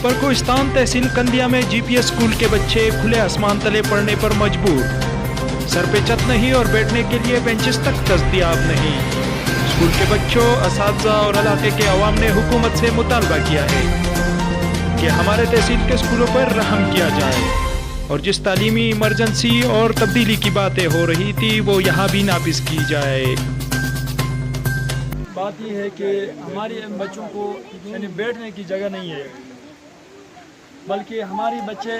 अपर कोहिस्तान तहसील कंदिया में GPS school के बच्चे खुले आसमान तले पढ़ने पर मजबूर। सर पे छत नहीं और बैठने के लिए बेंचेस तक दस्तयाब नहीं। स्कूल के बच्चों, असातिज़ा और इलाके के अवाम ने हुकूमत से मुतालबा किया है कि हमारे तहसील के स्कूलों पर रहम किया जाए और जिस तालीमी इमरजेंसी और तब्दीली की बातें हो रही थी वो यहाँ भी नाफिज की जाए। बात ये है कि हमारे बच्चों को यानी बैठने की जगह नहीं है, बल्कि हमारे बच्चे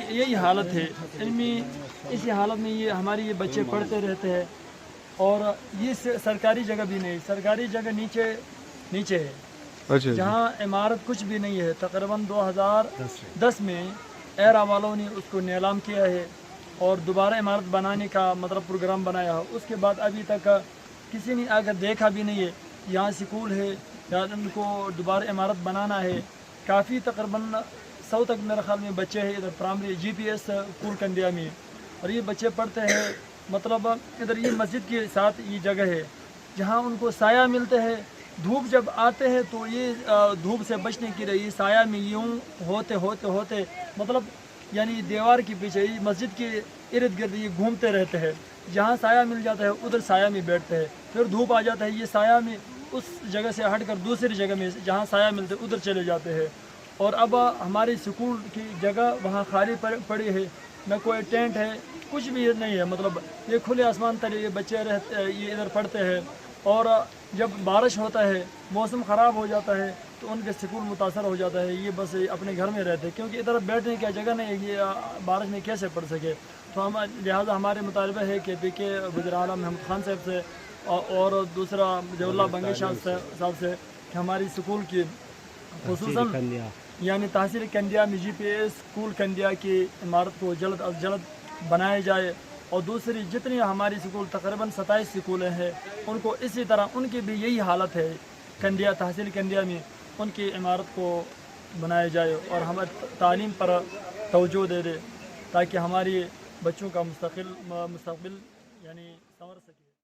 यही हालत है। इनमें इसी हालत में ये हमारे बच्चे पढ़ते रहते हैं और ये सरकारी जगह भी नहीं, सरकारी जगह नीचे है। अच्छा, जहाँ इमारत कुछ भी नहीं है। तकरीबन 2010 में एरा वालों ने उसको नीलाम किया है और दोबारा इमारत बनाने का मतलब प्रोग्राम बनाया है। उसके बाद अभी तक किसी ने आकर देखा भी नहीं है। यहाँ स्कूल है या उनको दोबारा इमारत बनाना है। काफ़ी तकरीबन 100 तक मेरे ख्याल में बच्चे हैं इधर प्राइमरी जीपीएस स्कूल कंदिया में, और ये बच्चे पढ़ते हैं। मतलब इधर ये मस्जिद के साथ ये जगह है जहाँ उनको साया मिलते हैं। धूप जब आते हैं तो ये धूप से बचने के लिए ये साया में यूँ होते मतलब यानी दीवार के पीछे मस्जिद के इर्द गिर्द ये घूमते रहते हैं। जहाँ साया मिल जाता है उधर साया में बैठते हैं। फिर धूप आ जाता है, ये साया में उस जगह से हटकर दूसरी जगह में जहाँ साया मिलते उधर चले जाते हैं। और अब हमारे स्कूल की जगह वहाँ खाली पड़ी है, न कोई टेंट है, कुछ भी नहीं है। मतलब ये खुले आसमान तले ये बच्चे रहते, ये इधर पढ़ते हैं। और जब बारिश होता है, मौसम ख़राब हो जाता है तो उनके स्कूल मुतासर हो जाता है। ये बस अपने घर में रहते हैं क्योंकि इधर बैठने की जगह नहीं है। ये बारिश में कैसे पढ़ सके। तो हम लिहाजा हमारे मुतालबा है कि पीके वज़ीर आला महमूद खान साहब से और दूसरा जवल्ला बंगी साहब से कि हमारी स्कूल की खुसूसन यानी तहसील कंदिया में जीपीएस स्कूल कंदिया की इमारत को जल्द अज जल्द बनाया जाए। और दूसरी जितनी हमारी स्कूल तकरीबन 27 स्कूलें हैं उनको इसी तरह उनकी भी यही हालत है। कंदिया तहसील कंदिया में उनकी इमारत को बनाया जाए और हमारे तालीम पर तवज्जो दे दे ताकि हमारी बच्चों का मुस्तक़बिल यानी संवर सके।